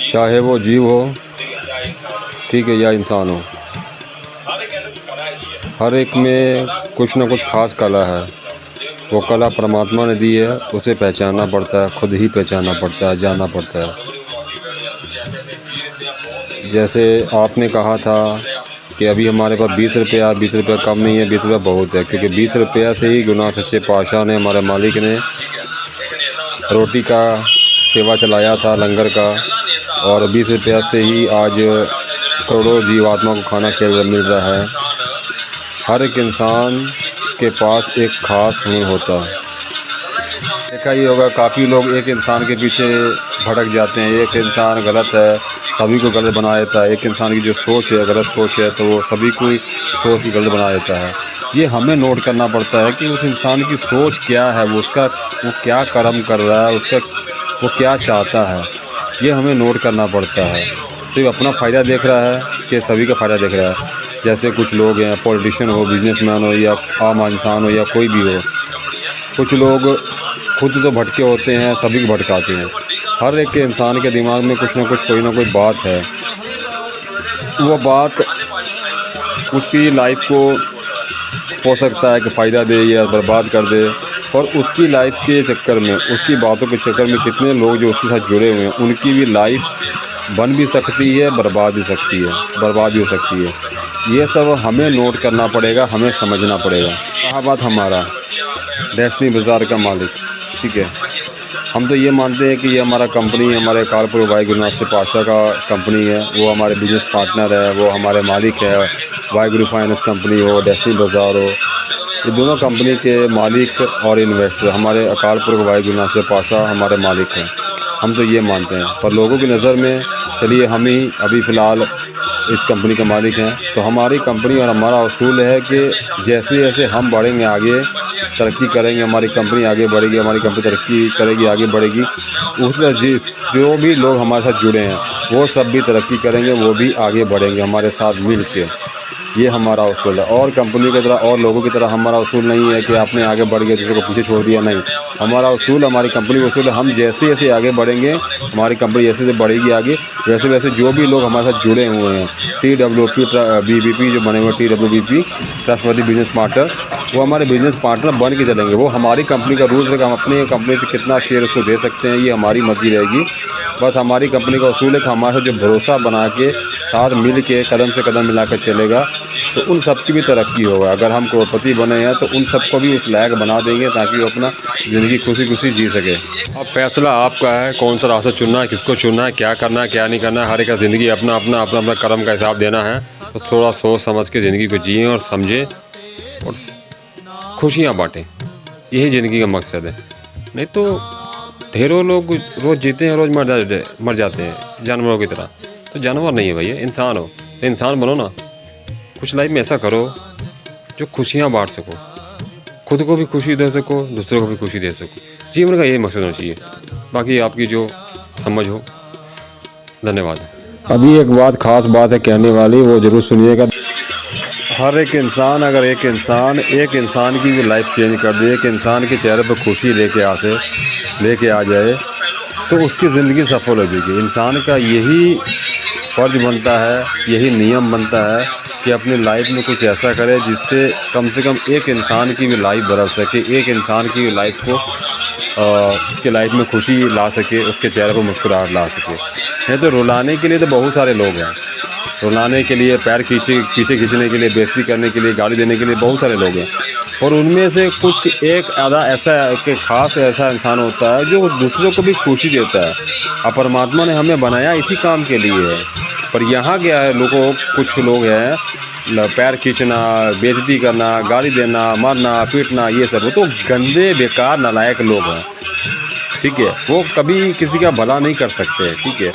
चाहे वो जीव हो, ठीक है, या इंसान हो, हर एक में कुछ ना कुछ खास कला है। वो कला परमात्मा ने दी है, उसे पहचानना पड़ता है, खुद ही पहचानना पड़ता है, जानना पड़ता है। जैसे आपने कहा था कि अभी हमारे पास 20 रुपया कम नहीं है, 20 रुपया बहुत है, क्योंकि 20 रुपया से ही गुनाह सच्चे पातशाह ने, हमारे मालिक ने रोटी का सेवा चलाया था, लंगर का। और 20 रुपया से ही आज करोड़ों जीवात्मा को खाना मिल रहा है। हर एक इंसान के पास एक ख़ास हुनर होता है। देखा ही होगा, काफ़ी लोग एक इंसान के पीछे भटक जाते हैं। एक इंसान गलत है, सभी को गलत बना देता है। एक इंसान की जो सोच है, गलत सोच है, तो वो सभी को सोच की गलत बना देता है। ये हमें नोट करना पड़ता है कि उस इंसान की सोच क्या है, वो क्या कर्म कर रहा है, वो क्या चाहता है। ये हमें नोट करना पड़ता है। सिर्फ अपना फ़ायदा देख रहा है कि सभी का फ़ायदा देख रहा है। जैसे कुछ लोग हैं, पॉलिटिशियन हो, बिजनेसमैन हो, या आम इंसान हो, या कोई भी हो, कुछ लोग खुद तो भटके होते हैं, सभी को भटकाते हैं। हर एक के इंसान के दिमाग में कुछ ना कुछ, कोई ना कोई बात है। वो बात उसकी लाइफ को हो सकता है कि फ़ायदा दे या बर्बाद कर दे। और उसकी लाइफ के चक्कर में, उसकी बातों के चक्कर में कितने लोग जो उसके साथ जुड़े हुए हैं, उनकी भी लाइफ बन भी सकती है, बर्बाद भी हो सकती है। ये सब हमें नोट करना पड़ेगा, हमें समझना पड़ेगा। कहा बात हमारा डेस्टिनी बाज़ार का मालिक, ठीक है। हम तो ये मानते हैं कि ये हमारा कंपनी, हमारे अकालपुरख भाई गुरु नाथ पातशाह का कंपनी है। वो हमारे बिजनेस पार्टनर है, वो हमारे मालिक है। वाहिगुरु फाइनेंस कंपनी हो, डेस्टिनी बाज़ार हो, ये दोनों कंपनी के मालिक और इन्वेस्टर हमारे अकालपुरख भाई गुरु नाथ पातशाह हमारे मालिक हैं। हम तो ये मानते हैं। पर लोगों की नज़र में चलिए हम ही अभी फ़िलहाल इस कंपनी के मालिक हैं। तो हमारी कंपनी और हमारा उसूल है कि जैसे जैसे हम बढ़ेंगे, आगे तरक्की करेंगे, हमारी कंपनी आगे बढ़ेगी, हमारी कंपनी तरक्की करेगी, आगे बढ़ेगी, उस जो भी लोग हमारे साथ जुड़े हैं वो सब भी तरक्की करेंगे, वो भी आगे बढ़ेंगे हमारे साथ मिल के। ये हमारा उसूल है। और कंपनी की तरह और लोगों की तरह हमारा उसूल नहीं है कि आपने आगे बढ़ गए दूसरे को पीछे छोड़ दिया, नहीं। हमारा उसूल, हमारी कंपनी का उसूल है, हम जैसे जैसे आगे बढ़ेंगे, हमारी कंपनी जैसे जैसे बढ़ेगी आगे, वैसे वैसे जो भी लोग हमारे साथ जुड़े हुए हैं, TWP BBP जो बने हुए TWBP ट्रस्टवर्दी बिजनेस पार्टनर, वो हमारे बिजनेस पार्टनर बन के चलेंगे। वो हमारी कंपनी का रूल्स है कि हम अपनी कंपनी से कितना शेयर उसको दे सकते हैं, ये हमारी मर्जी रहेगी। बस हमारी कंपनी का उसूल है कि हमारे साथ जो भरोसा बना के साथ मिल के कदम से कदम मिलाकर चलेगा, तो उन सब की भी तरक्की होगा। अगर हम करोड़पति बने हैं तो उन सबको भी उस लायक बना देंगे ताकि वो अपना ज़िंदगी खुशी खुशी जी सके। अब फैसला आपका है, कौन सा रास्ता चुनना है, किसको चुनना है, क्या करना है, क्या नहीं करना है। हर एक का ज़िंदगी अपना अपना अपना अपना कर्म का हिसाब देना है। तो थोड़ा सोच समझ के ज़िंदगी को जिएँ और समझें और खुशियाँ बाँटें। यही ज़िंदगी का मकसद है। नहीं तो ढेरों लोग रोज़ जीते हैं, रोज़ मर जाते हैं जानवरों की तरह। तो जानवर नहीं है भैया, इंसान हो तो इंसान बनो ना। कुछ लाइफ में ऐसा करो जो खुशियाँ बांट सको, खुद को भी खुशी दे सको, दूसरों को भी खुशी दे सको। जीवन का यही मकसद होना चाहिए। बाकी आपकी जो समझ हो। धन्यवाद। अभी एक खास बात है कहने वाली, वो ज़रूर सुनिएगा। हर एक इंसान, अगर एक इंसान की भी लाइफ चेंज कर दे, एक इंसान के चेहरे पर खुशी लेके आ जाए, तो उसकी ज़िंदगी सफल हो जाएगी। इंसान का यही फ़र्ज़ बनता है, यही नियम बनता है कि अपनी लाइफ में कुछ ऐसा करे जिससे कम से कम एक इंसान की भी लाइफ बदल सके, एक इंसान की लाइफ को उसके लाइफ में खुशी ला सके, उसके चेहरे पर मुस्कुराहट ला सके। नहीं तो रुलाने के लिए तो बहुत सारे लोग हैं, रुलाने के लिए, पैर पीछे खींचने के लिए, बेइज्जती करने के लिए, गाली देने के लिए बहुत सारे लोग हैं। और उनमें से कुछ एक आधा ऐसा कि ख़ास ऐसा इंसान होता है जो दूसरों को भी खुशी देता है। और परमात्मा ने हमें बनाया इसी काम के लिए है। पर यहाँ क्या है, कुछ लोग हैं, पैर खींचना, बेइज्जती करना, गाली देना, मारना, पीटना, ये सब वो तो गंदे बेकार नालायक लोग हैं, ठीक है। वो कभी किसी का भला नहीं कर सकते, ठीक है।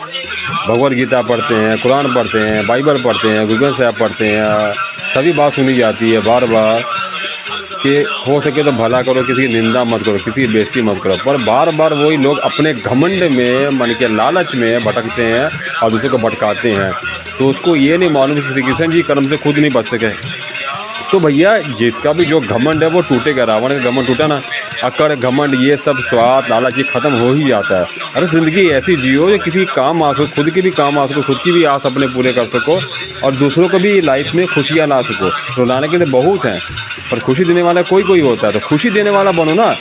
भगवद गीता पढ़ते हैं, कुरान पढ़ते हैं, बाइबल पढ़ते हैं, गूगल साहब पढ़ते हैं, सभी बात सुनी जाती है बार बार कि हो सके तो भला करो, किसी की निंदा मत करो, किसी की बेइज्जती मत करो। पर बार बार वही लोग अपने घमंड में, मन के लालच में भटकते हैं और दूसरों को भटकाते हैं। तो उसको ये नहीं मालूम कि श्री कृष्ण जी कर्म से खुद नहीं बच सके, तो भैया जिसका भी जो घमंड है वो टूटेगा। रावण का घमंड टूटा ना, अकड़ घमंड ये सब स्वाद लालच ये ख़त्म हो ही जाता है। अरे ज़िंदगी ऐसी जियो जो किसी काम आ सको, खुद की भी काम आ सको, खुद की भी आस अपने पूरे कर सको और दूसरों को भी लाइफ में खुशियाँ ला सको। रुलाने के लिए बहुत हैं पर खुशी देने वाला कोई कोई होता है, तो खुशी देने वाला बनो ना।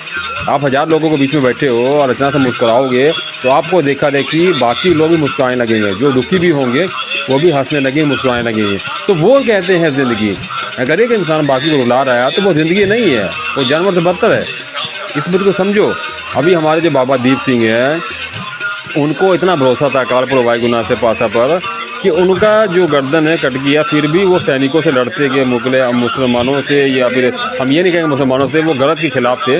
आप 1000 लोगों के बीच में बैठे हो और अचानक से मुस्कुराओगे तो आपको देखा देखी बाकी लोग भी मुस्कुराने लगेंगे, जो दुखी भी होंगे वो भी हंसने लगेंगे, मुस्कुराने लगेंगे। तो वो कहते हैं ज़िंदगी। अगर एक इंसान बाकी को रुला रहा है तो वो ज़िंदगी नहीं है, वो जानवर से बदतर है। इस बात को समझो। अभी हमारे जो बाबा दीप सिंह हैं, उनको इतना भरोसा था कालपुर वायुगुना से पासा पर कि उनका जो गर्दन है कट गया, फिर भी वो सैनिकों से लड़ते गए, मुसलमानों से, या फिर हम ये नहीं कहेंगे मुसलमानों से, वो गलत के ख़िलाफ़ थे,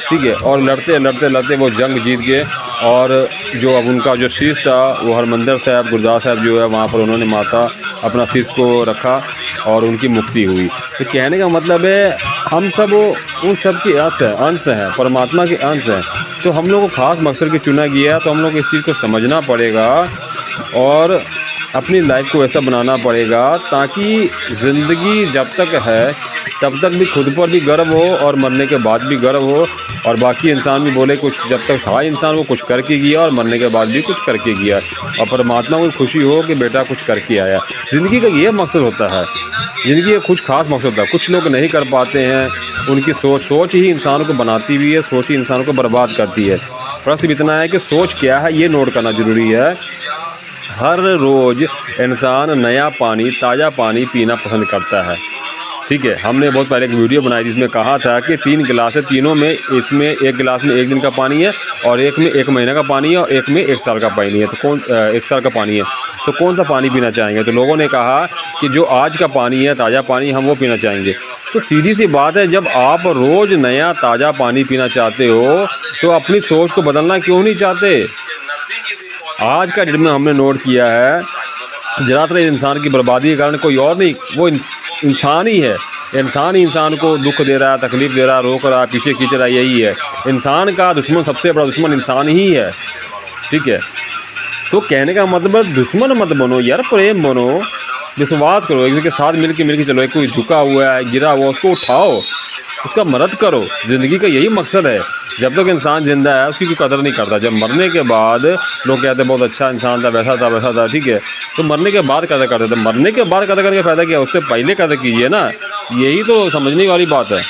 ठीक है। और लड़ते लड़ते लड़ते वो जंग जीत गए और जो अब उनका जो शीश था वो हरमंदिर साहब गुरुद्वारा साहब जो है वहाँ पर उन्होंने माता अपना शीश को रखा और उनकी मुक्ति हुई। तो कहने का मतलब है हम सब उन सब की अंश हैं, परमात्मा के अंश हैं। तो हम लोग को ख़ास मकसद के चुना गया, तो हम लोग को इस चीज़ को समझना पड़ेगा और अपनी लाइफ को ऐसा बनाना पड़ेगा ताकि ज़िंदगी जब तक है तब तक भी खुद पर भी गर्व हो और मरने के बाद भी गर्व हो और बाकी इंसान भी बोले कुछ, जब तक था इंसान वो कुछ करके गया और मरने के बाद भी कुछ करके गया और परमात्मा को खुशी हो कि बेटा कुछ करके आया। ज़िंदगी का ये मकसद होता है, ज़िंदगी का कुछ खास मकसद होता है। कुछ लोग नहीं कर पाते हैं, उनकी सोच ही इंसान को बनाती भी है, सोच ही इंसान को बर्बाद करती है। फर्क सिर्फ इतना है कि सोच क्या है ये नोट करना ज़रूरी है। हर रोज़ इंसान नया पानी, ताज़ा पानी पीना पसंद करता है, ठीक है। हमने बहुत पहले एक वीडियो बनाई जिसमें कहा था कि 3 गिलास है, तीनों में इसमें एक गिलास में 1 दिन का पानी है और एक में 1 महीने का पानी है और एक में 1 साल का पानी है। तो कौन 1 साल का पानी है, तो कौन सा पानी पीना चाहेंगे? तो लोगों ने कहा कि जो आज का पानी है, ताज़ा पानी, हम वो पीना चाहेंगे। तो सीधी सी बात है, जब आप रोज़ नया ताज़ा पानी पीना चाहते हो तो अपनी सोच को बदलना क्यों नहीं चाहते? आज का डेट में हमने नोट किया है ज़्यादातर इंसान की बर्बादी के कारण कोई और नहीं, वो इंसान ही है। इंसान ही इंसान को दुख दे रहा है, तकलीफ़ दे रहा है, रोक रहा है, पीछे खींच रहा है, यही है। इंसान का दुश्मन, सबसे बड़ा दुश्मन इंसान ही है, ठीक है। तो कहने का मतलब है दुश्मन मत बनो यार, प्रेम बनो, विश्वास करो, एक के साथ मिलके चलो। एक कोई झुका हुआ है, गिरा हुआ, उसको उठाओ, उसका मदद करो। ज़िंदगी का यही मकसद है। जब तक इंसान ज़िंदा है उसकी कोई कदर नहीं करता। जब मरने के बाद लोग कहते हैं बहुत अच्छा इंसान था, वैसा था, ठीक है। तो मरने के बाद कदर करते थे, मरने के बाद कदर करने का फ़ायदा क्या है? उससे पहले कदर कीजिए ना, यही तो समझने वाली बात है।